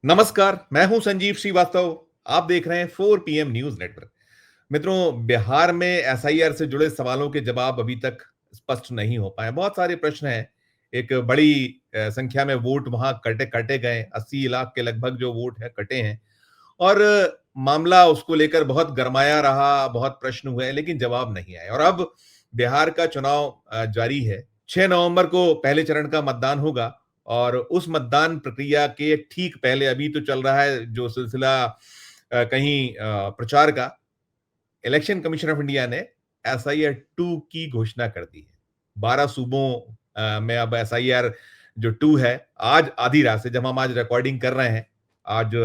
नमस्कार, मैं हूं संजीव श्रीवास्तव। आप देख रहे हैं 4 पीएम न्यूज नेटवर्क। मित्रों, बिहार में एसआईआर से जुड़े सवालों के जवाब अभी तक स्पष्ट नहीं हो पाए। बहुत सारे प्रश्न हैं। एक बड़ी संख्या में वोट वहां कटे कटे गए। 80 लाख के लगभग जो वोट है कटे हैं और मामला उसको लेकर बहुत गरमाया रहा, बहुत प्रश्न हुए, लेकिन जवाब नहीं आए। और अब बिहार का चुनाव जारी है। 6 नवंबर को पहले चरण का मतदान होगा और उस मतदान प्रक्रिया के ठीक पहले अभी तो चल रहा है जो सिलसिला कहीं प्रचार का। इलेक्शन कमीशन ऑफ इंडिया ने एसआईआर 2 की घोषणा कर दी है। 12 सूबों में अब एसआईआर जो 2 है, आज आधी रात से, जब हम आज रिकॉर्डिंग कर रहे हैं, आज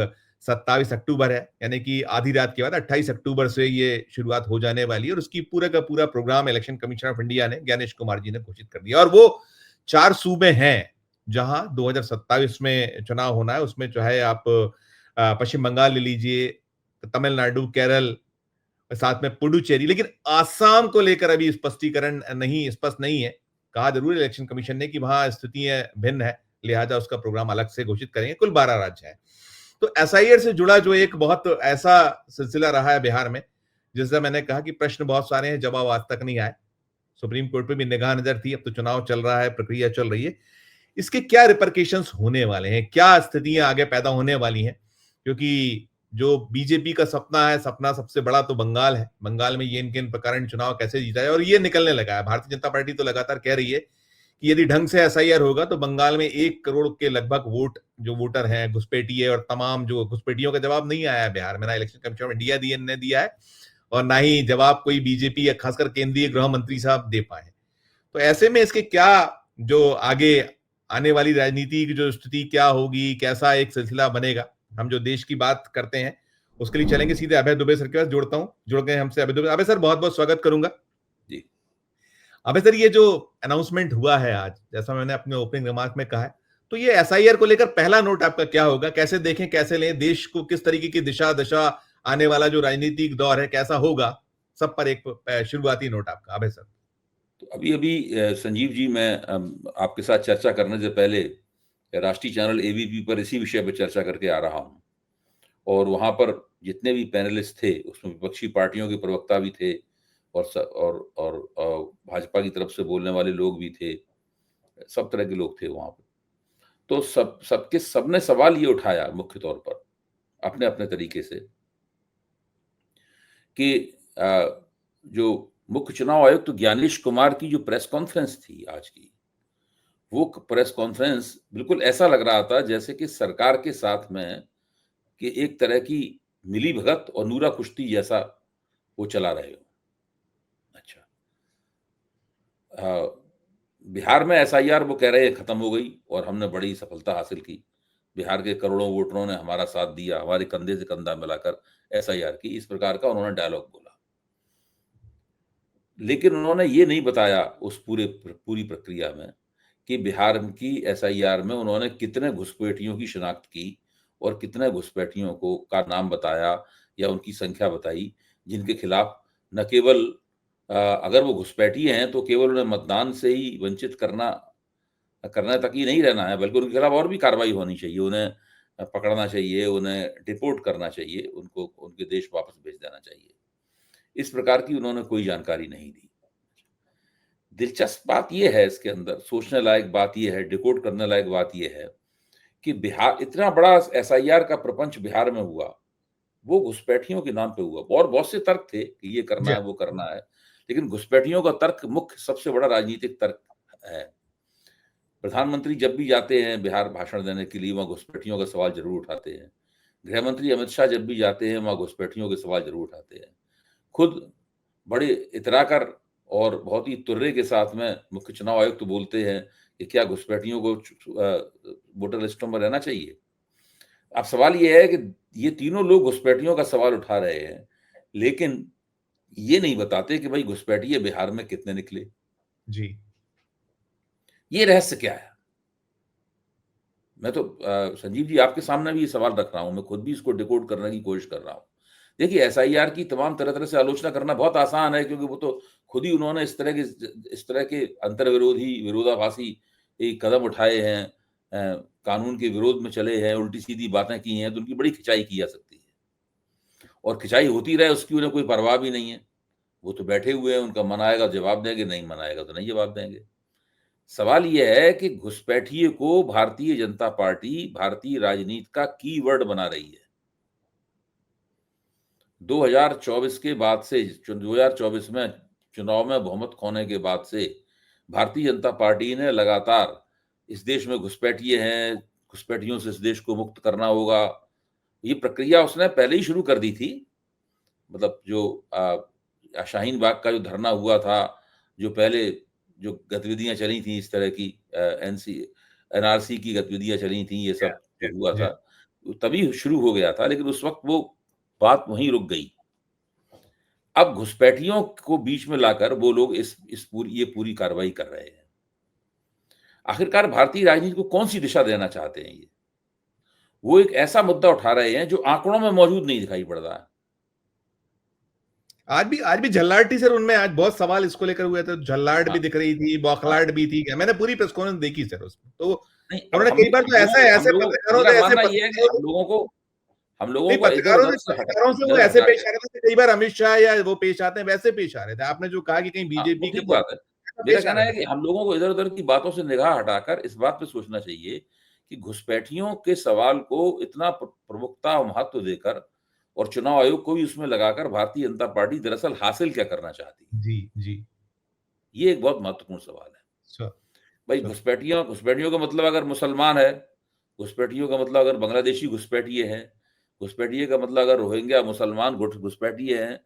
27 अक्टूबर है, यानी कि आधी रात के बाद 28 अक्टूबर से ये शुरुआत हो जाने वाली है और उसकी पूरा का पूरा programme election commission of India ने, ज्ञानेश कुमार जी ने घोषित कर दिया। और वो 4 सूबे हैं जहां 2027 में चुनाव होना है। उसमें चाहे आप पश्चिम बंगाल ले लीजिए, तमिलनाडु, केरल, साथ में पुडुचेरी, लेकिन आसाम को लेकर अभी स्पष्टीकरण नहीं, स्पष्ट नहीं है। कहा जरूर इलेक्शन कमीशन ने कि वहां स्थितियां भिन्न है, लिहाजा उसका प्रोग्राम अलग से घोषित करेंगे। कुल 12 राज्य हैं। तो एसआईआर से जुड़ा जो एक बहुत ऐसा सिलसिला रहा है बिहार में, जिससे मैंने कहा कि प्रश्न बहुत सारे हैं, जवाब आज तक नहीं आए। सुप्रीम कोर्ट पे भी निगाह नजर थी, अब तो चुनाव चल रहा है, प्रक्रिया चल रही है। इसके क्या रिपरकेशंस होने वाले हैं, क्या स्थितियां आगे पैदा होने वाली हैं? क्योंकि जो बीजेपी का सपना है, सपना सबसे बड़ा तो बंगाल है। बंगाल में ये किन प्रकार चुनाव कैसे जीता है, और ये निकलने लगा है। भारतीय जनता पार्टी तो लगातार कह रही है कि यदि ढंग से एसआईआर होगा तो बंगाल में 1 करोड़ के लगभग वोट, जो वोटर हैं, घुसपैठिए और तमाम जो घुसपैठियों का जवाब नहीं आया है बिहार में, ना इलेक्शन कमीशन ऑफ इंडिया ने दिया है और ना ही जवाब कोई बीजेपी या खासकर केंद्रीय गृह मंत्री साहब दे पाए। तो ऐसे में इसके क्या, जो आगे आने वाली राजनीति की जो स्थिति क्या होगी, कैसा एक सिलसिला बनेगा, हम जो देश की बात करते हैं उसके लिए चलेंगे सीधे अभय दुबे सर के पास। जोड़ता हूं, जुड़ गए हमसे अभय दुबे। अभय सर, बहुत बहुत स्वागत करूंगा। जी। अभय सर, ये जो अनाउंसमेंट हुआ है आज, जैसा मैंने अपने ओपनिंग रिमार्क में कहा है, तो ये एसआईआर को लेकर पहला नोट आपका क्या होगा? कैसे देखें, कैसे लें, देश को किस तरीके की दिशा दशा, आने वाला जो राजनीतिक दौर है कैसा होगा, सब पर एक शुरुआती नोट आपका अभय सर। तो अभी अभी संजीव जी, मैं आपके साथ चर्चा करने से पहले राष्ट्रीय चैनल एबीपी पर इसी विषय पर चर्चा करके आ रहा हूं और वहां पर जितने भी पैनलिस्ट थे उसमें विपक्षी पार्टियों के प्रवक्ता भी थे और भाजपा की तरफ से बोलने वाले लोग भी थे। सब तरह के लोग थे वहां पर। तो सबने सवाल ये उठाया मुख्य तौर पर अपने अपने तरीके से कि जो मुख्य चुनाव आयुक्त ज्ञानेश कुमार की जो प्रेस कॉन्फ्रेंस थी आज की, वो प्रेस कॉन्फ्रेंस बिल्कुल ऐसा लग रहा था जैसे कि सरकार के साथ में कि एक तरह की मिलीभगत और नूरा कुश्ती जैसा वो चला रहे हो। अच्छा। बिहार में एसआईआर वो कह रहे हैं खत्म हो गई और हमने बड़ी सफलता हासिल की। बिहार के करोड़ों वोटरों ने हमारा साथ दिया, हमारे कंधे से कंधा मिलाकर एसआईआर की, इस प्रकार का उन्होंने डायलॉग बोला। लेकिन उन्होंने ये नहीं बताया उस पूरी प्रक्रिया में कि बिहार की एसआईआर में उन्होंने कितने घुसपैठियों की शिनाख्त की और कितने घुसपैठियों को का नाम बताया या उनकी संख्या बताई, जिनके खिलाफ न केवल अगर वो घुसपैठी हैं तो केवल उन्हें मतदान से ही वंचित करने तक ही नहीं रहना है, बल्कि उनके खिलाफ और भी कार्रवाई होनी चाहिए। उन्हें पकड़ना चाहिए, उन्हें डिपोर्ट करना चाहिए, उनको उनके देश वापस भेज देना चाहिए। इस प्रकार की उन्होंने कोई जानकारी नहीं दी। दिलचस्प बात यह है, इसके अंदर सोचने लायक बात यह है, डिकोड करने लायक बात यह है कि बिहार, इतना बड़ा एसआईआर का प्रपंच बिहार में हुआ, वो घुसपैठियों के नाम पे हुआ। और बहुत से तर्क थे कि ये करना जी। है, वो करना है, लेकिन घुसपैठियों का तर्क मुख्य सबसे बड़ा राजनीतिक तर्क है। प्रधानमंत्री जब भी जाते हैं बिहार भाषण देने के लिए, वहां घुसपैठियों का सवाल जरूर उठाते हैं। गृह मंत्री अमित शाह जब भी जाते हैं वहां घुसपैठियों के सवाल जरूर उठाते हैं। खुद बड़े इतराकर और बहुत ही तुर्रे के साथ में मुख्य चुनाव आयुक्त तो बोलते हैं कि क्या घुसपैठियों को वोटर लिस्टों में रहना चाहिए। अब सवाल यह है कि ये तीनों लोग घुसपैठियों का सवाल उठा रहे हैं, लेकिन ये नहीं बताते कि भाई घुसपैठिए बिहार में कितने निकले। जी। ये रहस्य क्या है? मैं तो संजीव जी आपके सामने भी ये सवाल रख रहा हूं, मैं खुद भी इसको डिकोड करने की कोशिश कर रहा हूं। देखिए, एसआईआर की तमाम तरह तरह से आलोचना करना बहुत आसान है, क्योंकि वो तो खुद ही उन्होंने इस तरह के अंतर विरोधी, विरोधाभासी कदम उठाए हैं कानून के विरोध में चले हैं, उल्टी-सीधी बातें की हैं, तो उनकी बड़ी खिंचाई की जा सकती है। और खिंचाई होती रहे उसकी उन्हें कोई परवाह भी नहीं है। वो तो बैठे हुए हैं, उनका मन आएगा जवाब देंगे, नहीं मन आएगा तो नहीं जवाब देंगे। सवाल ये है कि घुसपैठिए को भारतीय जनता पार्टी भारतीय राजनीति का कीवर्ड बना रही है। 2024 के बाद से 2024 में चुनाव में बहुमत खोने के बाद से भारतीय जनता पार्टी ने लगातार इस देश में घुसपैठिए हैं, घुसपैठियों से इस देश को मुक्त करना होगा, ये प्रक्रिया उसने पहले ही शुरू कर दी थी। मतलब जो शाहीन बाग का जो धरना हुआ था, जो पहले जो गतिविधियां चली थी इस तरह की एनआरसी की गतिविधियां चली थी, ये सब जो हुआ जी। था तभी शुरू हो गया था, लेकिन उस वक्त वो बात वहीं रुक गई। अब घुसपैठियों को बीच में लाकर वो लोग इस पूरी कार्रवाई कर रहे हैं। आखिरकार भारतीय राजनीति को कौन सी दिशा देना चाहते हैं ये? वो एक ऐसा मुद्दा उठा रहे हैं जो आंकड़ों में मौजूद नहीं दिखाई पड़ रहा है। आज भी झल्लाहट सर, उनमें आज बहुत सवाल इसको लेकर हुए थे। झल्लाहट भी हाँ, दिख रही थी, हाँ। बौखलाहट भी थी। मैंने पूरी प्रेस कॉन्फ्रेंस देखी सर उसमें, तो नहीं, अब उन्होंने कई बार तो ऐसे हम ऐसे लोगों पत्रकारों मेरा से मानना ये है कि हम लोगों नहीं, को इधर-उधर से पत्रकारों से वो इधर ऐसे हटा पेश के आ रहे थे, कई बार अमित शाह या वो पेश आते हैं वैसे पेश आ रहे थे। आपने जो कहा कि कहीं हाँ, वो बीजेपी के ठीक बात है। ऐसा मेरा पेश आ कहना रहे है थे। कि हम लोगों को इधर-उधर की बातों से निगाह हटाकर इस बात पे सोचना चाहिए कि घुसपैठियों के सवाल को इतना प्रमुखता और महत्व देकर और चुनाव आयोग को भी उसमें लगाकर भारतीय जनता पार्टी दरअसल हासिल क्या करना चाहती है? जी, जी। ये एक बहुत महत्वपूर्ण सवाल है। स भाई स घुसपैठियों घुसपैठियों का मतलब अगर मुसलमान है, घुसपैठियों का मतलब अगर बांग्लादेशी घुसपैठिए हैं, घुसपैठिए का मतलब अगर रोहिंग्या मुसलमान घुसपैठिए हैं,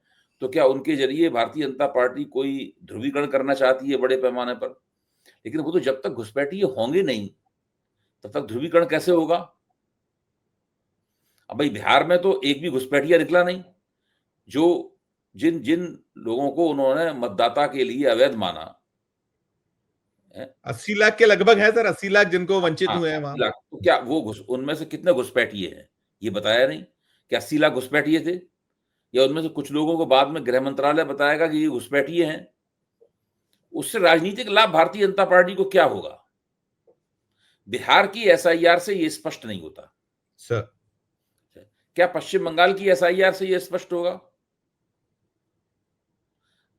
तो क्या उनके ज़रिए भारतीय जनता पार्टी कोई ध्रुवीकरण करना चाहती है बड़े पैमाने पर? लेकिन वो तो जब तक घुसपैठिए होंगे नहीं, तब तक ध्रुवीकरण कैसे होगा? अब भाई बिहार में तो एक भी घुसपैठिया निकला नहीं, जो जिन जिन लोगों को उन्होंने मतदाता के लिए अवैध माना, हैं? 80 लाख के लगभग है सर, 80 लाख जिनको वंचित हाँ, हुए हैं 80 वहां। लाख तो क्या वो उनमें से कितने घुसपैठिए हैं? ये बताया नहीं। क्या 80 लाख घुसपैठिए थे? या उनमें से कुछ लोगों को बाद में गृह मंत्रालय बताएगा कि ये घुसपैठिए हैं? उससे राजनीतिक लाभ भारतीय जनता पार्टी को क्या होगा? बिहार की एसआईआर से ये स्पष्ट नहीं होता। सर क्या पश्चिम बंगाल की एसआईआर से ये स्पष्ट होगा?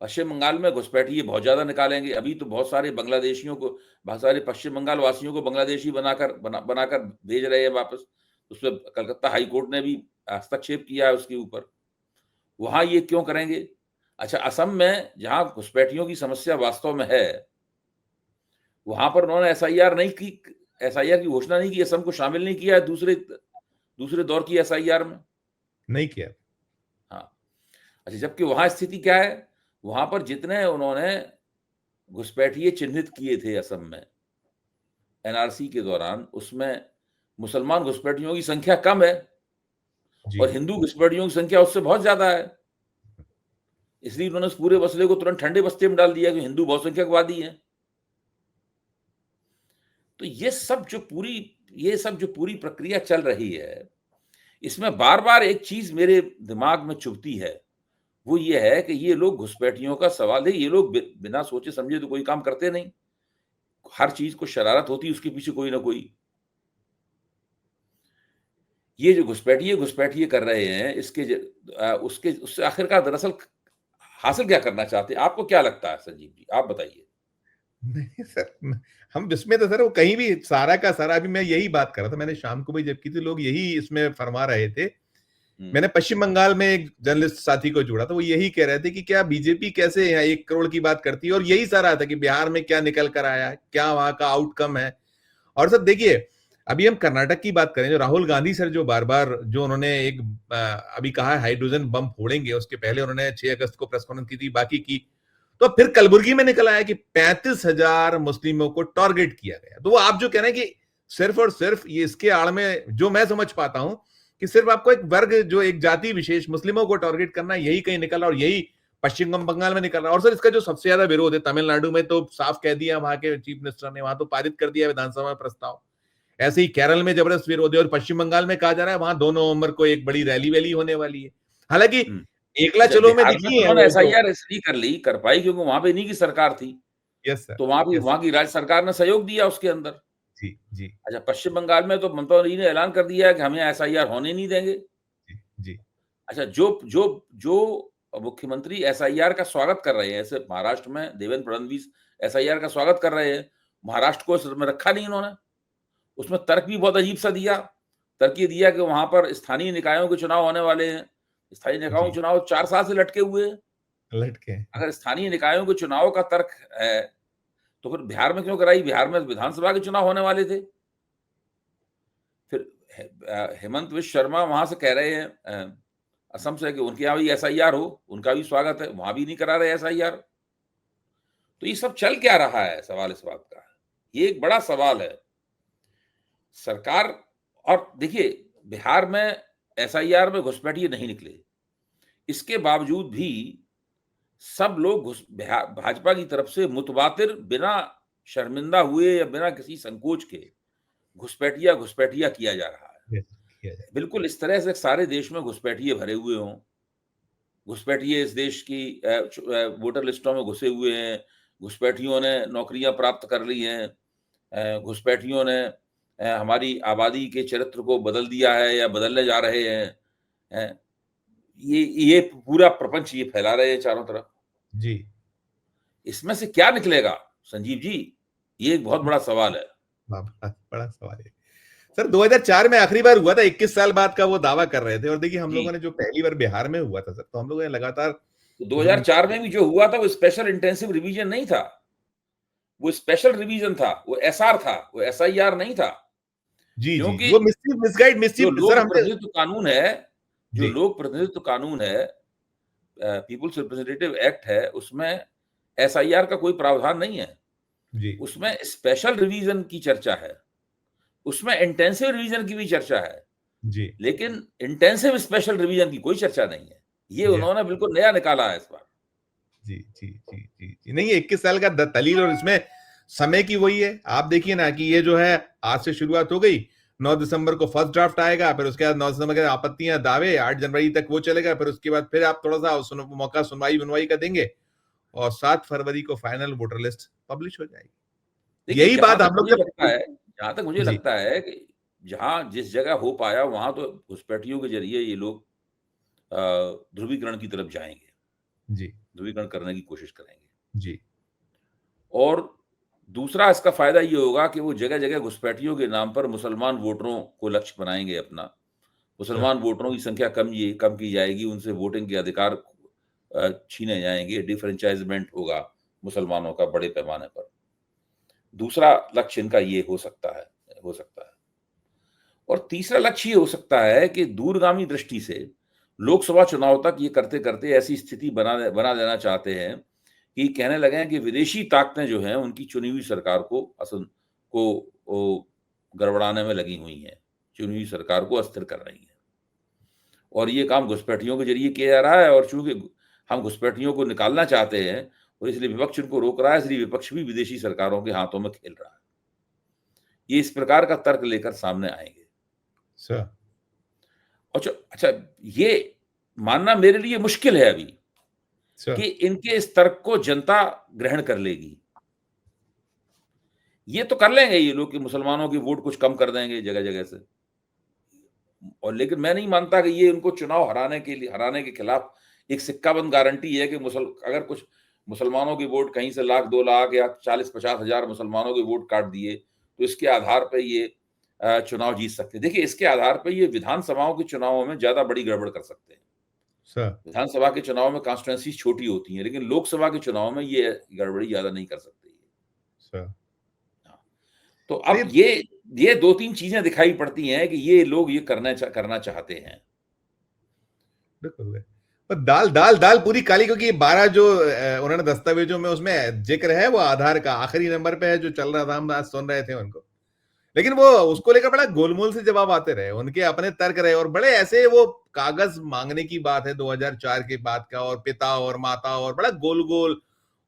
पश्चिम बंगाल में घुसपैठिए बहुत ज़्यादा निकालेंगे। अभी तो बहुत सारे पश्चिम बंगाल वासियों को बांग्लादेशी बनाकर भेज रहे हैं वापस। उसपे कलकत्ता हाई कोर्ट ने भी हस्तक्षेप किया है उसके ऊपर। वहाँ ये क्यों करेंगे? अच्छा, असम में जहाँ घुसपैठियों की समस्या वास्तव में है, वहाँ पर उन्होंने एसआईआर की घोषणा नहीं की, असम को शामिल नहीं किया है दूसरे दौर की एसआईआर में। नहीं किया। हाँ। अच्छा, जबकि वहाँ स्थिति क्या है? वहाँ पर जितने उन्होंने घुसपैठिए चिन्हित किए थे असम में, एनआरसी के दौरान, उसमें मुसलमान घुसपैठियों की संख्या कम है जी। और हिंदू घुसपैठियों की संख्या उससे बहुत ज़्यादा है। इसलिए उन्होंने उस पूरे मसले को तुरंत ठंडे बस्ते में डाल दिया कि हिंदू बहुसंख्यकवादी हैं। तो ये सब जो पूरी प्रक्रिया चल रही है, इसमें बार-बार एक चीज़ मेरे दिमाग में चुभती है, वो ये है कि ये लोग घुसपैठियों का सवाल है, ये लोग बिना सोचे समझे तो कोई काम करते नहीं। हर चीज़ को शरारत होती है उसके पीछे कोई ना कोई। ये जो घुसपैठिए कर रहे हैं, उससे आखिरकार दरअसल हासिल क्या करना चाहते हैं? आपको क्या लगता है संजीव जी? आप बताइए? नहीं सर, हम विस्मित है सर, वो कहीं भी सारा का सारा, अभी मैं यही बात कर रहा था, मैंने शाम को भी जब की थी, लोग यही इसमें फरमा रहे थे। हुँ। मैंने पश्चिम बंगाल में एक जर्नलिस्ट साथी को जोड़ा था, वो यही कह रहे थे कि क्या बीजेपी कैसे यहाँ 1 करोड़ की बात करती है, और यही सारा था कि बिहार में क्या निकल कर आया है, क्या वहां का आउटकम है। और सर देखिए, अभी हम कर्नाटक की बात करें, जो राहुल गांधी सर जो बार-बार जो उन्होंने एक अभी कहा है हाइड्रोजन बम फोड़ेंगे, उसके पहले उन्होंने 6 अगस्त को प्रेस कॉन्फ्रेंस की थी, बाकी की। तो फिर कलबुर्गी में निकल आया कि 35,000 मुस्लिमों को टारगेट किया गया। तो वो आप जो कह रहे हैं कि सिर्फ और सिर्फ ये इसके आड़ में जो मैं समझ पाता हूं कि सिर्फ आपको एक वर्ग, जो एक जाति विशेष मुस्लिमों को टारगेट करना, यही कहीं निकल रहा, और यही पश्चिम बंगाल में निकल रहा है। और सर इसका जो सबसे ज्यादा विरोध है तमिलनाडु में, तो साफ कह दिया वहां के चीफ मिनिस्टर ने, वहां तो पारित कर दिया विधानसभा में प्रस्ताव। ऐसे ही केरल में जबरदस्त विरोध है, और पश्चिम बंगाल में कहा जा रहा है वहां 2 नवंबर को एक बड़ी रैली वैली होने वाली है। हालांकि हुँ। एकला अच्छा, चलो में बिहार में दिखी तो है उन्होंने वो जो। एसआईआर इसलिए कर पाई क्योंकि वहाँ पे इन्हीं की सरकार थी। Yes sir. तो वहाँ यस। की राज्य सरकार ने सहयोग दिया उसके अंदर। जी, जी, अच्छा, पश्चिम बंगाल में तो ममता बनर्जी ने ऐलान कर दिया है कि हम यहाँ एसआईआर होने नहीं देंगे। जी, जी, अच्छा, जो जो जो मुख्यमंत्री एसआईआर का स्वागत कर रहे हैं, जैसे महाराष्ट्र में देवेंद्र फडणवीस एसआईआर का स्वागत कर रहे हैं, महाराष्ट्र को इसमें रखा नहीं इन्होंने। उसमें तर्क भी बहुत अजीब-सा दिया। तर्क ये दिया कि वहाँ पर स्थानीय निकायों के चुनाव होने वाले हैं। स्थानीय निकायों के जी, चुनाव 4 साल से लटके हुए हैं। लटके हैं। अगर स्थानीय निकायों के चुनाव का तर्क है, तो फिर बिहार में क्यों कराई? बिहार में विधानसभा के चुनाव होने वाले थे। फिर हेमंत विश्व शर्मा वहाँ से कह रहे हैं असम से कि उनके यहाँ भी एसआईआर हो, उनका भी स्वागत है, वहाँ भी नहीं करा रहे एसआईआर। तो ये सब चल क्या रहा है, सवाल इस बात का है। ये एक बड़ा सवाल है। सरकार और देखिए, बिहार में एसआईआर में घुसपैठिए नहीं निकले। इसके बावजूद भी सब लोग भाजपा की तरफ से मुतवातिर बिना शर्मिंदा हुए या बिना किसी संकोच के घुसपैठिया घुसपैठिया किया जा रहा है। यस, किया जाए। बिल्कुल इस तरह से सारे देश में घुसपैठिए भरे हुए हों। घुसपैठिए इस देश की वोटर लिस्टों में घुसे हुए हैं। घुसपैठियों ने नौकरियां प्राप्त कर ली हैं। घुसपैठियों ने हमारी आबादी के चरित्र को बदल दिया है या बदलने जा रहे हैं। हैं, ये पूरा प्रपंच ये फैला रहे हैं चारों तरफ। जी। इसमें से क्या निकलेगा संजीव जी? ये एक बहुत बड़ा सवाल है। बड़ा बड़ा सवाल है। सर 2004 में आखिरी बार हुआ था, 21 साल बाद का वो दावा कर रहे थे। और देखिए हम जी, लोगों ने जो पहली बार बिहार में हुआ था सर, तो हम लोगों ने लगातार तो जुम्मन 2004 में भी जो हुआ था वो स्पेशल इंटेंसिव रिवीजन नहीं था। वो स्पेशल रिवीजन था, वो एसआर था, वो एसआईआर नहीं था। जी, जी, क्योंकि वो मिसचीफ मिसगाइड जो मिसचीफ सर लोक हमने प्रतिनिधित्व कानून है, जो जी, लोक प्रतिनिधित्व कानून है, पीपुल्स रिप्रेजेंटेटिव एक्ट है, उसमें एसआईआर का कोई प्रावधान नहीं है। जी, उसमें स्पेशल रिवीजन की चर्चा है, उसमें इंटेंसिव रिवीजन की भी चर्चा है, जी, लेकिन इंटेंसिव स्पेशल रिवीजन की कोई चर्चा नहीं है। ये यस, उन्होंने बिल्कुल नया निकाला है इस बार। जी, जी, जी, जी, जी। नहीं, ये 21 साल का दलील और इसमें समय की वही है। आप देखिए ना कि ये जो है आज से शुरुआत हो गई, 9 दिसंबर को फर्स्ट ड्राफ्ट आएगा, फिर उसके बाद 9 दिसंबर के आपत्तियां, दावे, 8 जनवरी तक वो चलेगा, फिर उसके बाद फिर आप थोड़ा-सा मौका सुनवाई-वनवाई का देंगे और 7 फरवरी को फाइनल वोटर लिस्ट पब्लिश हो जाएगी। देखिए, यही बात हम लोग जब जहाँ तक मुझे जी, लगता है कि जहाँ जिस जगह हो पाया, वहाँ तो घुसपैठियों के ज़रिए ये लोग ध्रुवीकरण की तरफ जाएँगे, जी, ध्रुवीकरण करने की कोशिश करेंगे। जी, और दूसरा इसका फ़ायदा ये होगा कि वो जगह-जगह घुसपैठियों के नाम पर मुसलमान वोटरों को लक्ष्य बनाएँगे अपना। सर, मुसलमान वोटरों की संख्या कम की जाएगी, उनसे वोटिंग के अधिकार छीने जाएँगे, डिफ्रेंचाइज़मेंट होगा मुसलमानों का बड़े पैमाने पर। दूसरा लक्ष्य इनका ये हो सकता है। और तीसरा लक्ष्य ये हो सकता है कि दूरगामी दृष्टि से लोकसभा चुनाव तक ये करते-करते ऐसी स्थिति बना देना चाहते हैं कि कहने लगे हैं कि विदेशी ताकतें जो हैं उनकी चुनी हुई सरकार को ओ गड़बड़ाने में लगी हुई हैं, चुनी हुई सरकार को अस्थिर कर रही हैं। और ये काम घुसपैठियों के ज़रिए किया जा रहा है और चूँकि हम घुसपैठियों को निकालना चाहते हैं और इसलिए विपक्ष उनको रोक रहा है, इसलिए विपक्ष भी विदेशी सरकारों के हाथों में खेल रहा है। ये इस प्रकार का तर्क लेकर सामने आएँगे। सर, अच्छा अच्छा, ये मानना मेरे लिए मुश्किल है अभी सर, कि इनके इस तर्क को जनता ग्रहण कर लेगी। ये तो कर लेंगे ये लोग कि मुसलमानों की वोट कुछ कम कर देंगे जगह-जगह से। और लेकिन मैं नहीं मानता कि ये उनको चुनाव हराने के खिलाफ एक सिक्काबंद गारंटी है कि मुसल अगर कुछ मुसलमानों की वोट कहीं से लाख, 2 लाख या 40-50 हज़ार मुसलमानों के वोट काट दिए, तो इसके आधार पे ये चुनाव जीत सकते हैं। देखिए, इसके आधार पे ये विधानसभाओं के चुनावों में ज़्यादा बड़ी गड़बड़ कर सकते हैं। सर, विधानसभा के चुनाव में कॉन्स्टिट्यूएंसीज़ छोटी होती हैं, लेकिन लोकसभा के चुनाव में ये गड़बड़ी ज़्यादा नहीं कर सकते ये। सर। हाँ, तो तो अब ये 2-3 चीज़ें दिखाई पड़ती हैं कि ये लोग ये करना चाहते हैं। बिल्कुल है। पर दाल दाल दाल पूरी काली, क्योंकि 12 जो उन्होंने दस्तावेजों में उसमें जिक्र है वो आधार का आखिरी नंबर पे है जो चल रहा था, हम आज सुन रहे थे उनको। लेकिन वो उसको लेकर बड़ा गोलमोल से जवाब आते रहे, उनके अपने तर्क रहे और बड़े ऐसे वो कागज मांगने की बात है 2004 के बाद का, और पिता और माता और बड़ा गोल गोल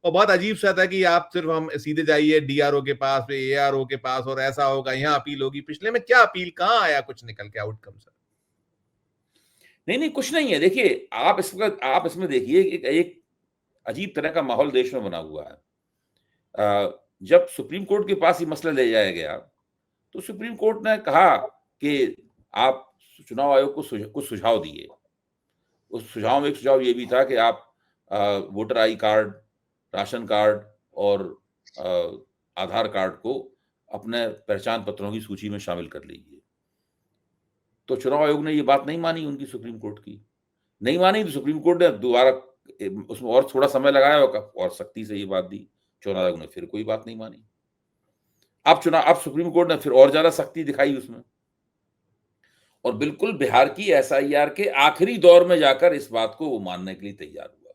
और बहुत अजीब सा था कि आप सिर्फ हम सीधे जाइए डीआरओ के पास, एआरओ के पास और ऐसा होगा, यहाँ अपील होगी। पिछले में क्या अपील, कहाँ आया कुछ निकल के आउटकम सर? नहीं, नहीं, कुछ नहीं है। देखिए, आप इसमें देखिए एक एक अजीब तरह का माहौल देश में बना हुआ है। जब सुप्रीम कोर्ट के पास ये मसला ले जाया गया, तो सुप्रीम कोर्ट ने कहा कि आप चुनाव आयोग को कुछ सुझाव दिए। उस सुझाव में एक सुझाव ये भी था कि आप voter I card, ration card और आधार कार्ड को अपने पहचान पत्रों की सूची में शामिल कर लीजिए। तो चुनाव आयोग ने ये बात नहीं मानी उनकी, सुप्रीम कोर्ट की नहीं मानी। तो सुप्रीम कोर्ट ने दोबारा उसमें और थोड़ा समय लगाया और सख्ती से ये बात दी। चुनाव आयोग ने फिर कोई बात नहीं मानी। अब सुप्रीम कोर्ट ने फिर और ज्यादा सख्ती दिखाई उसमें, और बिल्कुल बिहार की एसआईआर के आखिरी दौर में जाकर इस बात को वो मानने के लिए तैयार हुआ।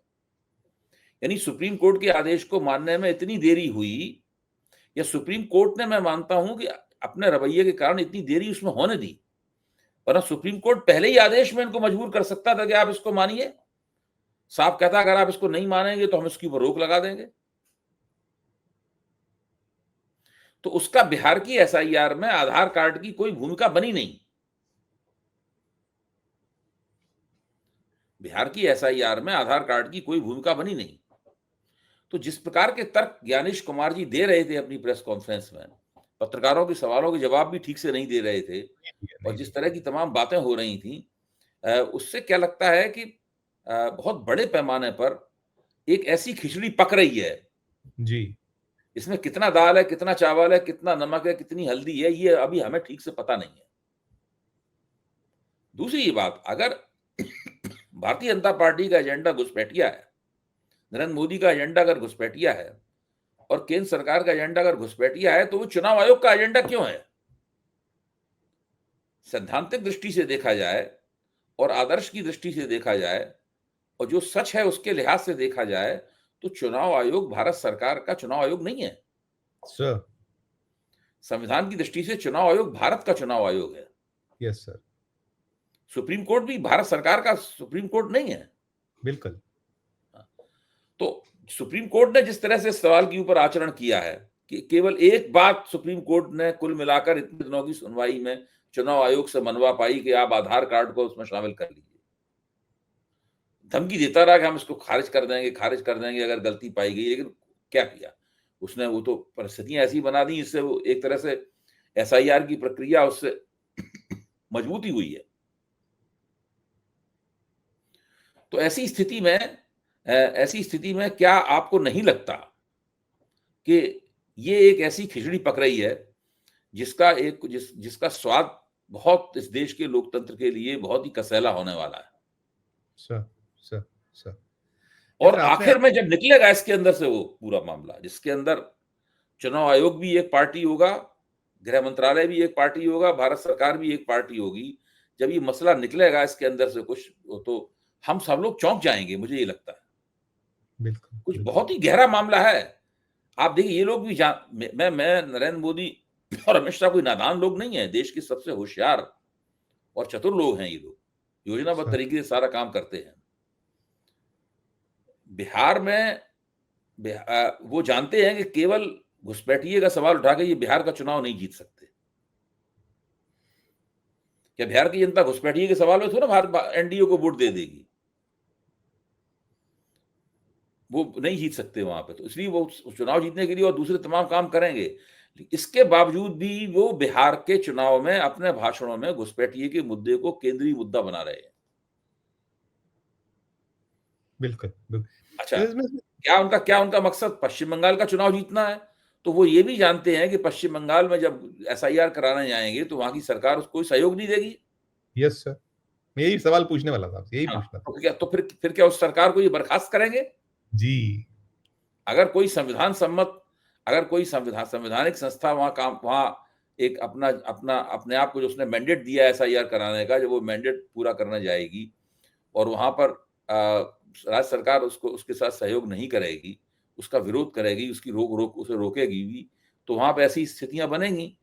यानी सुप्रीम कोर्ट के आदेश को मानने में इतनी देरी हुई, या सुप्रीम कोर्ट ने, मैं मानता हूं कि अपने रवैये के कारण इतनी देरी उसमें होने दी, वरना सुप्रीम कोर्ट पहले ही आदेश में इनको मजबूर कर सकता था कि आप इसको मानिए। साफ कहता अगर आप इसको नहीं मानेंगे तो हम इसके ऊपर रोक लगा देंगे। तो उसका बिहार की एसआईआर में आधार कार्ड की कोई भूमिका बनी नहीं। बिहार की एसआईआर में आधार कार्ड की कोई भूमिका बनी नहीं। तो जिस प्रकार के तर्क ज्ञानेश कुमार जी दे रहे थे अपनी प्रेस कॉन्फ्रेंस में, पत्रकारों के सवालों के जवाब भी ठीक से नहीं दे रहे थे, और जिस तरह की तमाम बातें हो रही थी, उससे क्या लगता है कि बहुत बड़े पैमाने पर एक ऐसी खिचड़ी पक रही है जी, इसमें कितना दाल है, कितना चावल है, कितना नमक है, कितनी हल्दी है, ये अभी हमें ठीक से पता नहीं है। दूसरी ये बात, अगर भारतीय जनता पार्टी का एजेंडा घुसपैठिया है, नरेंद्र मोदी का एजेंडा अगर घुसपैठिया है, और केंद्र सरकार का एजेंडा अगर घुसपैठिया है, तो वो चुनाव आयोग का एजेंडा क्यों है? सैद्धांतिक दृष्टि से देखा जाए और आदर्श की दृष्टि से देखा जाए और जो सच है उसके लिहाज से देखा जाए, तो चुनाव आयोग भारत सरकार का चुनाव आयोग नहीं है। सर। संविधान की दृष्टि से चुनाव आयोग भारत का चुनाव आयोग है। Yes sir. सुप्रीम कोर्ट भी भारत सरकार का सुप्रीम कोर्ट नहीं है। बिल्कुल। तो सुप्रीम कोर्ट ने जिस तरह से सवाल के ऊपर आचरण किया है कि केवल एक बात सुप्रीम कोर्ट ने कुल मिलाकर इतने दिनों की सुनवाई में चुनाव आयोग से मनवा पाई कि आप आधार कार्ड को उसमें शामिल कर लीजिए। धमकी देता रहा कि हम इसको खारिज कर देंगे अगर गलती पाई गई, लेकिन क्या किया उसने? वो तो परिस्थितियां ऐसी बना दी जिससे वो एक तरह से एसआईआर की प्रक्रिया उससे मजबूती हुई है। तो ऐसी स्थिति में क्या आपको नहीं लगता कि ये एक ऐसी खिचड़ी पक रही है जिसका स्वाद बहुत इस देश के लोकतंत्र के लिए बहुत ही कसैला होने वाला है? Sir, sir, sir. और आखिर में जब निकलेगा इसके अंदर से वो पूरा मामला, जिसके अंदर चुनाव आयोग भी एक पार्टी होगा, गृह मंत्रालय भी एक पार्टी होगा, भारत सरकार भी एक पार्टी होगी, जब ये मसला निकलेगा इसके अंदर से कुछ, तो हम सब लोग चौंक जाएंगे, मुझे ये लगता है। बिल्कुल, कुछ बहुत ही गहरा मामला है। आप देखिए, ये लोग भी मैं नरेंद्र मोदी और अमित शाह कोई नादान लोग नहीं है, देश के सबसे होशियार और चतुर लोग हैं ये लोग, योजनाबद्ध तरीके से सारा काम करते हैं। बिहार में वो जानते हैं कि केवल घुसपैठिए का सवाल उठा के ये बिहार का चुनाव नहीं जीत सकते। क्या बिहार की जनता घुसपैठिए के सवाल में थोड़ा भारत एनडीए को वोट दे देगी? वो नहीं जीत सकते वहां पे, तो इसलिए वो चुनाव जीतने के लिए और दूसरे तमाम काम करेंगे। इसके बावजूद भी वो बिहार के चुनाव में अपने भाषणों में घुसपैठिए के मुद्दे को केंद्रीय मुद्दा बना रहे हैं। बिल्कुल, बिल्कुल। अच्छा, क्या उनका मकसद पश्चिम बंगाल का चुनाव जीतना है? तो वो ये भी जानते हैं कि पश्चिम बंगाल में जब एसआईआर कराने जाएंगे तो वहां की सरकार उसको कोई सहयोग नहीं देगी। यस सर, यही सवाल पूछने वाला था, यही पूछना था। तो फिर क्या उस सरकार को ये बर्खास्त करेंगे? जी। अगर कोई संवैधानिक संस्था वहां एक अपने आप को जो उसने मैंडेट दिया है एसआईआर कराने का, जब वो मैंडेट पूरा करने जाएगी और वहां पर राज्य सरकार उसके साथ सहयोग नहीं करेगी, उसका विरोध करेगी, उसे रोकेगी भी, तो वहां पर ऐसी स्थितियां बनेंगी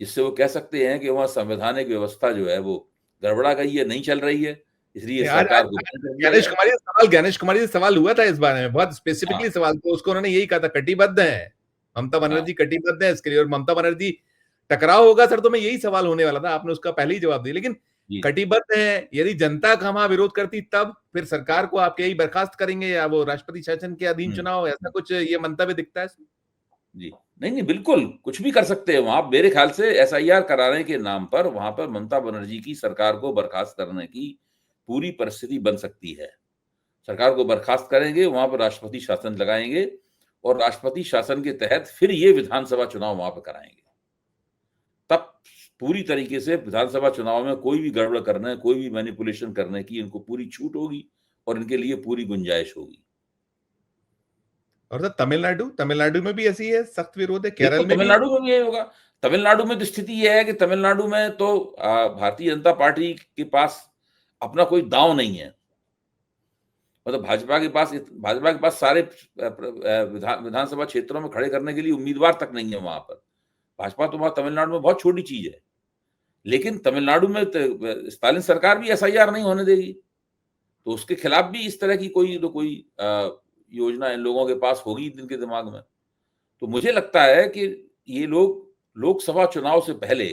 जिससे वो कह सकते हैं कि वहां संवैधानिक व्यवस्था जो है वो गड़बड़ा गई है, नहीं चल रही है, इसलिए सरकार को ज्ञानेश कुमारी से सवाल हुआ था इस बारे में, बहुत स्पेसिफिकली सवाल, तो उसको उन्होंने यही कहा था, कटिबद्ध है ममता बनर्जी, कटिबद्ध है इसके लिए, और ममता बनर्जी टकराव होगा सर तो मैं यही सवाल होने वाला था, आपने उसका पहले ही जवाब दिया। लेकिन कटिबद्ध है, यदि जनता का वहां विरोध करती तब फिर सरकार को आप यही बर्खास्त करेंगे या वो राष्ट्रपति शासन के अधीन चुनाव, ऐसा कुछ ये मंतव्य दिखता है? जी। नहीं, नहीं, बिल्कुल, कुछ भी कर सकते हैं वहाँ। मेरे ख़्याल से एसआईआर कराने के नाम पर वहाँ पर ममता बनर्जी की सरकार को बर्खास्त करने की पूरी परिस्थिति बन सकती है। सरकार को बर्खास्त करेंगे, वहाँ पर राष्ट्रपति शासन लगाएँगे और राष्ट्रपति शासन के तहत फिर ये विधानसभा चुनाव वहाँ पे कराएँगे। तब पूरी तरीके से विधानसभा चुनाव में कोई भी गड़बड़ करने, कोई भी मैनिपुलेशन करने की इनको पूरी छूट होगी और इनके लिए पूरी गुंजाइश होगी। और सर तमिलनाडु तमिलनाडु में भी ऐसी है, सख्त विरोध है, केरल बिल्कुल, में भी है। तमिलनाडु में भी यही होगा। तमिलनाडु में तो स्थिति ये है कि तमिलनाडु में तो भारतीय जनता पार्टी के पास अपना कोई दाँव नहीं है। मतलब भाजपा के पास सारे विधानसभा क्षेत्रों में खड़े करने के लिए उम्मीदवार तक नहीं है वहाँ पर। भाजपा तो वहाँ तमिलनाडु में बहुत छोटी चीज़ है। लेकिन तमिलनाडु में स्टालिन सरकार भी एसआईआर नहीं होने देगी। तो उसके खिलाफ भी इस तरह की कोई योजना इन लोगों के पास होगी इनके दिमाग में। तो मुझे लगता है कि ये लोग लोकसभा चुनाव से पहले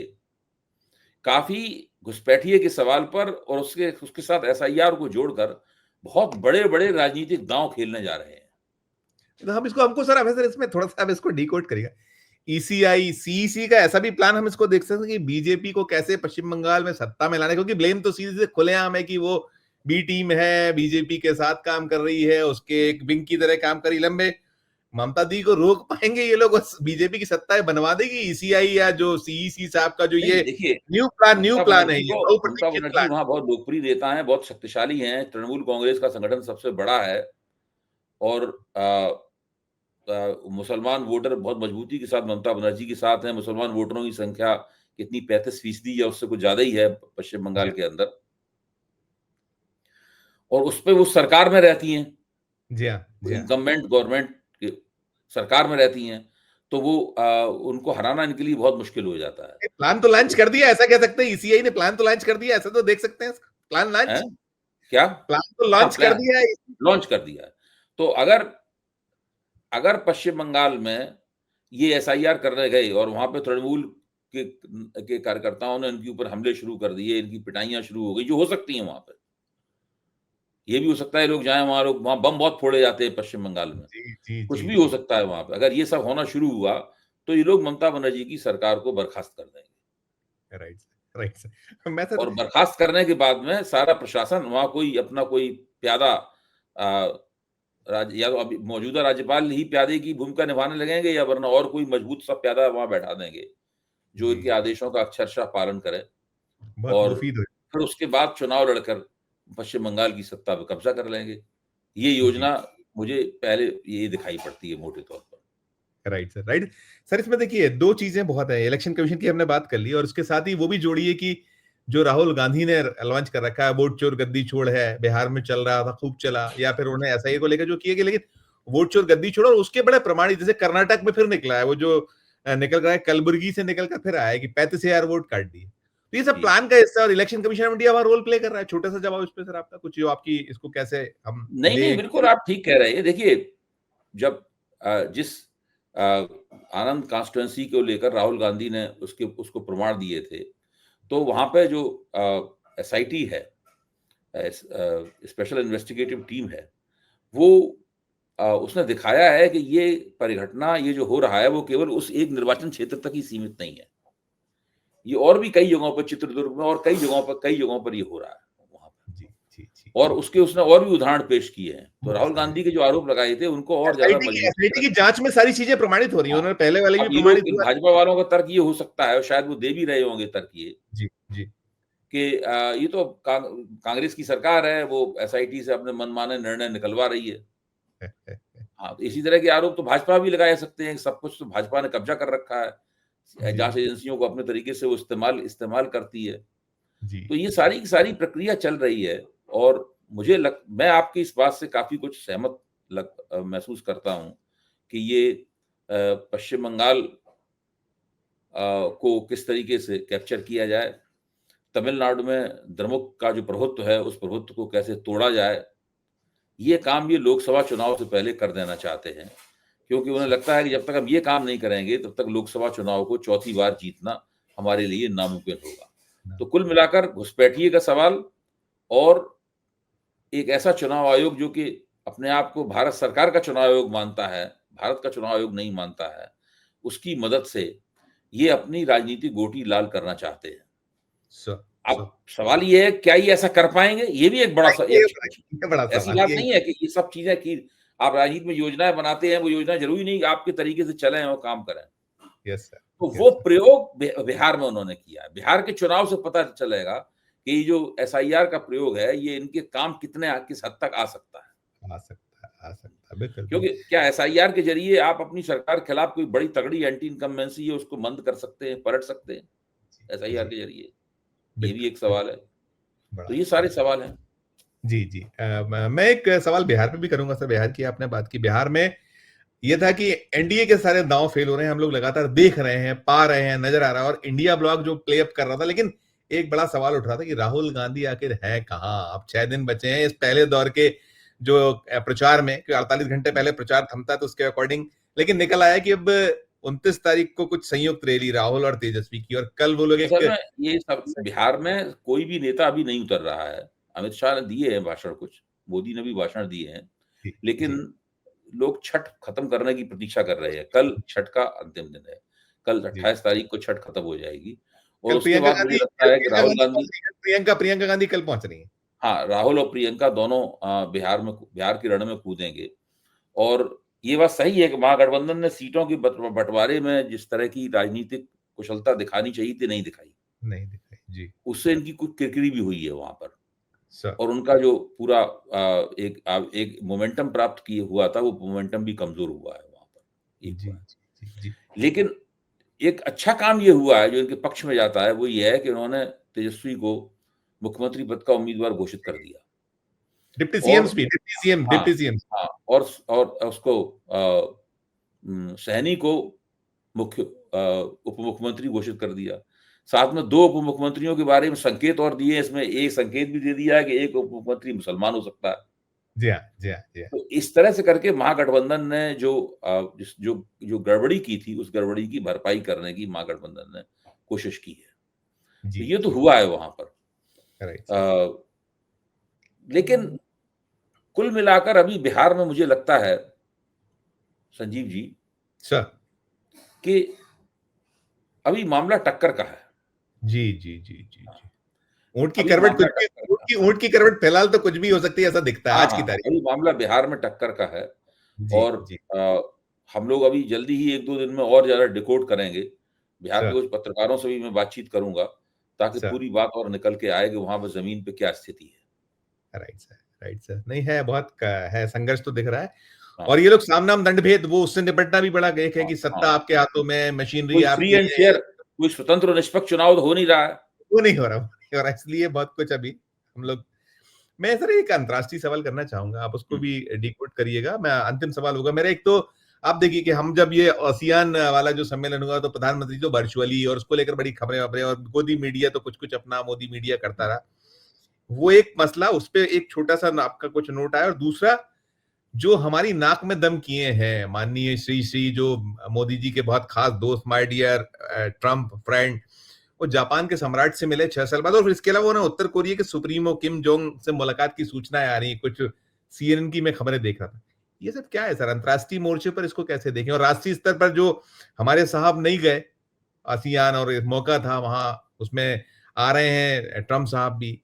काफ़ी घुसपैठिए के सवाल पर और उसके उसके साथ एसआईआर को जोड़कर बहुत बड़े-बड़े राजनीतिक दांव खेलने जा रहे हैं। तो हम इसको हमको सर हमें सर इसमें थोड़ा-सा आप इसको डिकोड करिएगा। ईसीआई, सीईसी का ऐसा भी प्लान हम इसको देख सकते हैं कि बीजेपी को कैसे पश्चिम बंगाल में सत्ता में लाने, क्योंकि ब्लेम तो सीधे-सीधे खुलेआम है कि वो बी टीम है, बीजेपी के साथ काम कर रही है, उसके एक विंग की तरह काम कर रही है। लंबे ममता दी को रोक पाएंगे ये लोग, बीजेपी की सत्ता बनवा देगी ईसीआई या जो सीईसी साहब का जो नहीं, ये देखिए, न्यू प्लान है, ये ममता बहुप्रतीक्षित बनर्जी प्लान वहाँ बहुत लोकप्रिय नेता हैं, बहुत शक्तिशाली हैं, तृणमूल कांग्रेस का संगठन सबसे बड़ा है और मुसलमान वोटर बहुत मजबूती के साथ ममता बनर्जी के साथ हैं। मुसलमान वोटरों की संख्या कितनी 35% या उससे कुछ ज़्यादा ही है पश्चिम है। बंगाल के अंदर और उसपे वो सरकार में रहती हैं। जी हाँ, जी हाँ। गवर्नमेंट की सरकार में रहती हैं, तो वो उनको हराना इनके लिए बहुत मुश्किल हो जाता है। प्लान तो लॉन्च तो कर दिया, ऐसा कह सकते हैं ईसीआई ने प्लान तो लॉन्च कर दिया, ऐसा तो देख सकते हैं इसका प्लान हैं? लॉन्च, क्या? प्लान तो हाँ, लॉन्च कर प्लान दिया है। लॉन्च कर दिया है। तो अगर अगर पश्चिम बंगाल में ये एसआईआर करने गए और वहाँ पे तृणमूल के कार्यकर्ताओं ने इनके ऊपर हमले शुरू कर दिए, इनकी पिटाइयाँ शुरू हो गई, जो हो सकती हैं वहाँ पे। ये भी हो सकता है लोग जाएँ वहाँ, लोग वहाँ बम बहुत फोड़े जाते हैं पश्चिम बंगाल में। जी, जी, कुछ जी, भी हो जी। सकता है वहाँ पे। अगर ये सब होना शुरू हुआ, तो ये लोग ममता बनर्जी की सरकार को बर्खास्त कर देंगे। Right sir, right sir. मैं सर और बर्खास्त करने के बाद में सारा प्रशासन वहाँ कोई अपना कोई प्यादा या तो अभी मौजूदा राज्यपाल ही प्यादे की भूमिका निभाने लगेंगे या वरना और कोई मजबूत सा प्यादा वहाँ बैठा देंगे, जो जी, इनके आदेशों का अक्षरशः पालन करे बहुत और मुफीद हो। फिर उसके बाद चुनाव लड़कर पश्चिम बंगाल की सत्ता पे कब्जा कर लेंगे। ये जी, योजना मुझे पहले ये दिखाई पड़ती है मोटे तौर पर। Right sir, right. सर इसमें देखिए 2 चीज़ें बहुत हैं, इलेक्शन कमीशन की हमने बात कर ली और उसके साथ ही वो भी जोड़िए कि जो राहुल गांधी ने लॉन्च कर रखा है, वोट चोर गद्दी छोड़ है, बिहार में चल रहा था, खूब चला, या फिर उन्होंने एसआईए को लेकर जो किया गया, लेकिन वोट चोर गद्दी छोड़ और उसके बड़े प्रमाणित, जैसे कर्नाटक में फिर निकला है, वो जो निकल रहा है कलबुर्गी से निकल कर फिर आया है कि 35,000 वोट काट दिए। तो ये सब जी। प्लान का हिस्सा और इलेक्शन कमीशन ऑफ इंडिया वहाँ रोल प्ले कर रहा है। छोटा-सा जवाब इस पे सर आपका कुछ, जो आपकी इसको कैसे हम नहीं, नहीं, ले। बिल्कुल आप ठीक कह रहे हैं। देखिए, जब जिस आनंद कॉन्स्टिट्यूएंसी को लेकर राहुल गांधी ने उसको प्रमाण दिए थे, तो वहाँ पे जो एसआईटी है, स्पेशल इन्वेस्टिगेटिव टीम है, वो उसने दिखाया है कि ये परिघटना, ये जो हो रहा है, वो केवल उस एक निर्वाचन क्षेत्र तक ही सीमित नहीं है। ये और भी कई जगहों पर, चित्रदुर्ग में और कई जगहों पर ये हो रहा है वहाँ पे। जी, जी, जी, और जी। उसने और भी उदाहरण पेश किए हैं। तो बहुत राहुल सारे। गांधी के जो आरोप लगाए थे, उनको और ज़्यादा एसआईटी की मजबूत किया एसआईटी की गया। जाँच में सारी चीज़ें प्रमाणित हो रही हैं। हाँ, उन्होंने पहले वाले भी अब ये प्रमाणित लोग इन हुआ। भाजपा वालों का तर्क ये हो सकता है और शायद वो दे भी रहे होंगे तर्क ये, जी, जी। कि ये तो कांग्रेस की सरकार है, वो एसआईटी से अपने मनमाने निर्णय निकलवा रही है। हाँ, तो इसी तरह के आरोप तो भाजपा भी लगा सकते हैं, सब कुछ तो भाजपा ने कब्जा कर रखा है। जी, जाँच एजेंसियों को अपने तरीके से वो इस्तेमाल करती है। जी, तो ये जी। सारी की सारी प्रक्रिया चल रही है और मैं आपकी इस बात से काफ़ी कुछ सहमत महसूस करता हूँ कि ये पश्चिम बंगाल को किस तरीके से कैप्चर किया जाए, तमिलनाडु में द्रमुक का जो प्रभुत्व है, उस प्रभुत्व को कैसे तोड़ा जाए, ये काम ये लोकसभा चुनाव से पहले कर देना चाहते हैं। क्योंकि उन्हें लगता है कि जब तक हम ये काम नहीं करेंगे, तब तक लोकसभा चुनाव को चौथी बार जीतना हमारे लिए नामुमकिन होगा। तो कुल मिलाकर घुसपैठिए का सवाल और एक ऐसा चुनाव आयोग जो कि अपने आप को भारत सरकार का चुनाव आयोग मानता है, भारत का चुनाव आयोग नहीं मानता है, उसकी मदद से ये अपनी राजनीतिक गोटी लाल करना चाहते हैं। सर, अब सवाल ये है, क्या ये ऐसा कर पाएँगे? ये भी एक बड़ा अच्छा प्रश्न। ये बड़ा ऐसी सवाल बात ये। नहीं है कि ये सब चीज़ें कि आप राजनीति में योजनाएँ बनाते हैं, वो योजना ज़रूरी नहीं कि आपके तरीके से चलें और काम करें। यस सर, तो यस वो सर। प्रयोग बिहार में उन्होंने किया है। बिहार के चुनाव से पता चलेगा कि ये जो एसआईआर का प्रयोग है, ये इनके काम कितने किस हद तक आ सकता है। आ सकता है, बिल्कुल, क्योंकि क्या एसआईआर के ज़रिए आप अपनी सरकार के खिलाफ कोई बड़ी तगड़ी एंटी इनकम्बेंसी है, उसको बंद कर सकते हैं, पलट सकते हैं, एसआईआर जी, के ज़रिए? ये भी बिल्कुल, एक सवाल है। बड़ा तो ये सारे बड़ा। सवाल हैं। जी, जी। मैं एक सवाल बिहार पे भी करूँगा सर, बिहार की आपने बात की। बिहार में ये था कि एनडीए के सारे दांव फेल हो रहे हैं, हम लोग लगातार देख रहे हैं, पा रहे हैं, नजर आ रहा है और इंडिया ब्लॉक जो प्ले अप कर रहा था, लेकिन एक बड़ा सवाल उठ रहा था कि राहुल गांधी आखिर है कहाँ? अब 6 दिन बचे हैं इस पहले दौर के जो प्रचार में, कि 48 घंटे पहले प्रचार थमता है तो उसके अकॉर्डिंग, लेकिन निकल आया कि अब 29 तारीख को कुछ संयुक्त रैली राहुल और तेजस्वी की, और कल वो लोग एक। असल में ये सब बिहार में कोई भी नेता अभी नहीं उतर रहा है। अमित शाह ने दिए हैं भाषण कुछ, मोदी ने भी भाषण दिए हैं, जी, लेकिन जी, लोग छठ खत्म करने की प्रतीक्षा कर रहे हैं। कल छठ का अंतिम दिन है। कल जी। 28 तारीख को छठ खत्म हो जाएगी और कल उसके बाद मुझे लगता है कि प्रियंका राहुल गांधी गांधी, पहुंच रही है, प्रियंका गांधी कल पहुंच रही है। हाँ, राहुल और प्रियंका दोनों बिहार के रण में कूदेंगे। और ये बात सही है कि महागठबंधन ने सीटों के बँटवारे में जिस तरह की राजनीतिक कुशलता दिखानी चाहिए थी, नहीं दिखाई। नहीं दिखाई। जी, उससे इनकी कुछ किरकिरी भी हुई है वहाँ पर। सर। और उनका जो पूरा एक मोमेंटम प्राप्त किए हुआ था, वो मोमेंटम भी कमज़ोर हुआ है वहाँ पर, एक जी, हुआ है। जी, जी, लेकिन एक अच्छा काम ये हुआ है जो इनके पक्ष में जाता है, वो ये है कि उन्होंने तेजस्वी को मुख्यमंत्री पद का उम्मीदवार घोषित कर दिया। डिप्टी और सीएम भी, हाँ, डिप्टी सीएम। हाँ, और उसको सैनी को उप मुख्यमंत्री घोषित कर दिया। साथ में 2 उप मुख्यमंत्रियों के बारे में संकेत और दिए, इसमें एक संकेत भी दे दिया है कि एक उप मुख्यमंत्री मुसलमान हो सकता है। जी हाँ, जी हाँ, जी हाँ। तो इस तरह से करके महागठबंधन ने जो जो गड़बड़ी की थी, उस गड़बड़ी की भरपाई करने की महागठबंधन ने कोशिश की है। तो जी, ये तो जी। हुआ है वहाँ पर। Right sir. अ, लेकिन कुल मिलाकर अभी बिहार में मुझे लगता है, संजीव जी, सर। कि अभी मामला टक्कर का है। जी, जी, जी, जी, हाँ, जी। ऊँट की अभी करवट मामला कुछ भी, टक्कर का है। ऊँट की करवट फिलहाल तो कुछ भी हो सकती है, ऐसा दिखता है हाँ, आज की हाँ, तारीख। अभी मामला बिहार में टक्कर का है। जी, और जी। अ, हम लोग अभी जल्दी ही 1-2 दिन में और ज़्यादा डिकोड करेंगे। बिहार के सर, कुछ पत्रकारों से भी मैं बातचीत करूँगा, ताकि सर। पूरी बात और निकल के आए कि वहाँ पे ज़मीन पे क्या स्थिति है। Right sir, right sir. नहीं है, बहुत क है, संघर्ष तो दिख रहा है। हाँ, और ये लोग साम-दाम दंड-भेद, वो उससे निपटना भी बड़ा एक है हाँ, कि सत्ता हाँ। आपके हाथों में, मशीनरी कोई फ्री आपकी एंड है। फेयर, कोई स्वतंत्र और निष्पक्ष चुनाव तो हो नहीं रहा है। वो नहीं हो रहा, वो नहीं हो रहा, इसलिए बहुत कुछ अभी हम लोग। मैं सर एक अंतर्राष्ट्रीय सवाल करना चाहूँगा, आप उसको हुँ, भी डिकोड करिएगा। मैं अंतिम सवाल होगा मेरा एक तो, आप देखिए कि हम जब ये आसियान वाला जो सम्मेलन हुआ तो प्रधानमंत्री तो वर्चुअली, और उसको लेकर बड़ी खबरें-वबरें, और गोदी मीडिया तो कुछ-कुछ अपना मोदी मीडिया करता हुँ, रहा। वो एक मसला, उसपे एक छोटा-सा ना आपका कुछ नोट आया, और दूसरा जो हमारी नाक में दम किए हैं माननीय श्री जो मोदी जी के बहुत खास दोस्त, माय डियर ट्रम्प फ्रेंड, वो जापान के सम्राट से मिले 6 साल बाद, और फिर इसके अलावा उन्हें उत्तर कोरिया के सुप्रीमो किम जोंग से मुलाकात की सूचनाएं आ रही हैं, कुछ सीएनएन की मैं खबरें देख रहा था। ये सब क्या है सर? अंतर्राष्ट्रीय मोर्चे पर इसको कैसे देखें, और राष्ट्रीय स्तर पर जो हमारे साहब नहीं गए आसियान, और एक मौका था वहां, उसमें आ रहे हैं ट्रम्प साहब भी,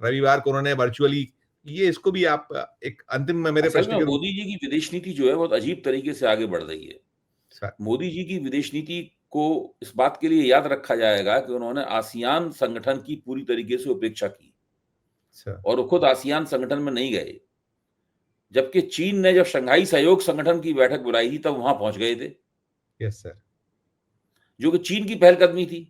रविवार को उन्होंने वर्चुअली, ये इसको भी आप एक अंतिम में मेरे असल प्रश्न में के रूप। मोदी जी की विदेश नीति जो है बहुत अजीब तरीके से आगे बढ़ रही है। सर। मोदी जी की विदेश नीति को इस बात के लिए याद रखा जाएगा कि उन्होंने आसियान संगठन की पूरी तरीके से उपेक्षा की सर। और वो खुद आसियान संगठन में नहीं गए। जबकि चीन ने जब शंघाई सहयोग संगठन की बैठक बुलाई थी, तब वहाँ पहुँच गए थे, यस सर। जो कि चीन की पहलकदमी थी।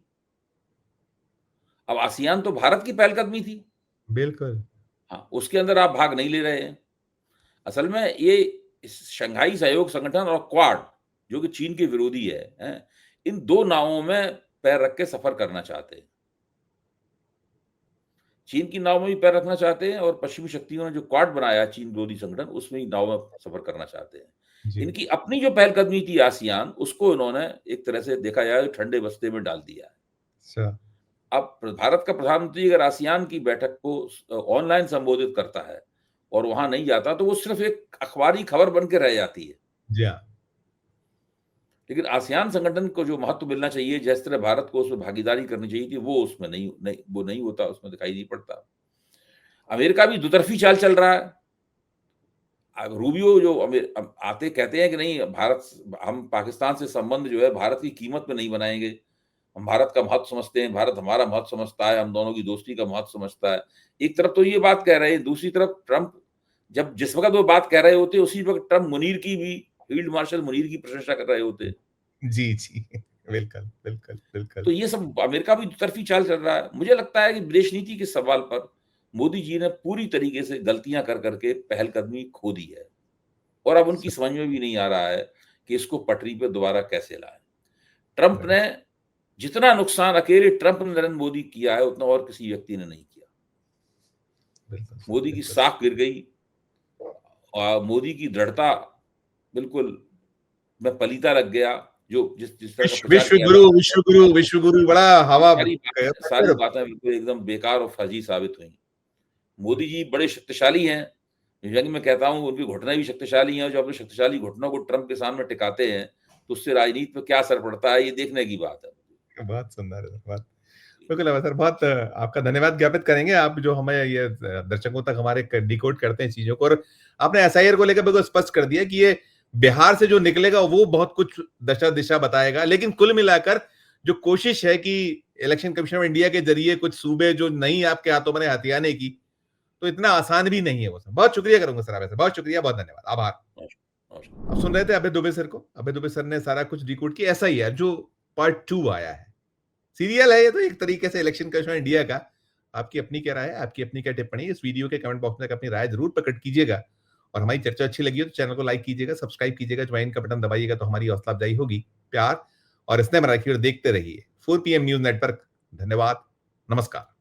अब आसियान तो भारत की पहलकदमी थी। बिल्कुल। हाँ, उसके अंदर आप भाग नहीं ले रहे हैं। असल में ये इस शंघाई सहयोग संगठन और क्वाड, जो कि चीन के विरोधी है, हैं? इन 2 नावों में पैर रख के सफ़र करना चाहते हैं। चीन की नाव में भी पैर रखना चाहते हैं और पश्चिमी शक्तियों ने जो क्वाड बनाया है चीन विरोधी संगठन, उसमें ही नाव में सफ़र करना चाहते हैं। जी। इनकी अपनी जो पहलकदमी थी आसियान, उसको इन्होंने एक तरह से देखा जाए तो ठंडे बस्ते में डाल दिया है। सर। अब भारत का प्रधानमंत्री अगर आसियान की बैठक को ऑनलाइन संबोधित करता है और वहाँ नहीं जाता, तो वो सिर्फ़ एक अखबारी खबर बन के रह जाती है। जी हाँ। लेकिन आसियान संगठन को जो महत्व मिलना चाहिए, जिस तरह भारत को उसमें भागीदारी करनी चाहिए थी, वो उसमें वो नहीं होता, उसमें दिखाई नहीं पड़ता। अमेरिका भी दुतरफी चाल चल रहा है। रूबियो जो आते कहते हैं कि नहीं, भारत हम पाकिस्तान से संबंध जो है भारत की कीमत में नहीं बनाएँगे। हम भारत का महत्व समझते हैं, भारत हमारा महत्व समझता है, हम दोनों की दोस्ती का महत्व समझता है। एक तरफ तो ये बात कह रहे हैं, दूसरी तरफ ट्रंप जब जिस वक़्त वो बात कह रहे होते, उसी वक़्त ट्रंप मुनीर की भी, फील्ड मार्शल मुनीर की प्रशंसा कर रहे होते। जी, जी। बिल्कुल, बिल्कुल, बिल्कुल। तो ये सब अमेरिका भी दुतरफी चाल चल रहा है। मुझे लगता है कि विदेश नीति के सवाल पर मोदी जी ने पूरी तरीके से गलतियाँ कर कर के पहलकदमी खो दी है और अब उनकी समझ में भी नहीं आ रहा है कि इसको पटरी पे दोबारा कैसे लाएँ। ट्रंप राइट, ने जितना नुकसान अकेले ट्रंप ने नरेंद्र मोदी किया है, उतना और किसी व्यक्ति ने नहीं किया। बिल्कुल, मोदी की बिल्कुल। साख गिर गई मोदी की दृढ़ता बिल्कुल में पलीता लग गया, जो जिस जिस तरह का प्रचार किया जा रहा था। विश्व गुरु बड़ा ये हवा सारी बातें बिल्कुल एकदम बेकार और फर्जी साबित हुई। मोदी जी बड़े शक्तिशाली हैं, यानी मैं कहता हूँ उनके घुटने भी शक्तिशाली हैं और जो अपने शक्तिशाली घुटनों को ट्रंप के सामने टिकाते हैं, तो उससे राजनीति पे क्या असर पड़ता है, ये देखने की बात है। बहुत सुंदर है, बहुत बिल्कुल सर, बहुत आपका धन्यवाद ज्ञापित करेंगे, आप जो हमें ये दर्शकों तक हमारे डिकोड करते हैं चीज़ों को और आपने एसआईआर को लेकर बिल्कुल स्पष्ट कर दिया कि ये बिहार से जो निकलेगा वो बहुत कुछ दशा-दिशा बताएगा। लेकिन कुल मिलाकर जो कोशिश है कि इलेक्शन कमीशन ऑफ इंडिया के ज़रिए कुछ सूबे जो नहीं आपके हाथों में हथियाने की, तो इतना आसान भी नहीं है वो सब। बहुत शुक्रिया करूँगा सर आपसे, बहुत शुक्रिया, बहुत धन्यवाद, आभार। नमस्कार, आप सुन रहे थे अभय दुबे सर को। अभय दुबे सर ने सारा कुछ डिकोड किया। एसआईआर जो पार्ट 2 आया है। सीरियल है ये तो एक तरीके से इलेक्शन कमीशन ऑफ इंडिया का। आपकी अपनी क्या राय है? आपकी अपनी क्या टिप्पणी है? इस वीडियो के कमेंट बॉक्स में अपनी राय ज़रूर प्रकट कीजिएगा और हमारी चर्चा अच्छी लगी हो तो चैनल को लाइक कीजिएगा, सब्सक्राइब कीजिएगा, ज्वाइन का बटन दबाइएगा तो हमारी हौसला अफजाई होगी। प्यार और स्नेह में रखिए और देखते रहिए 4 पीएम न्यूज़ नेटवर्क। धन्यवाद। नमस्कार।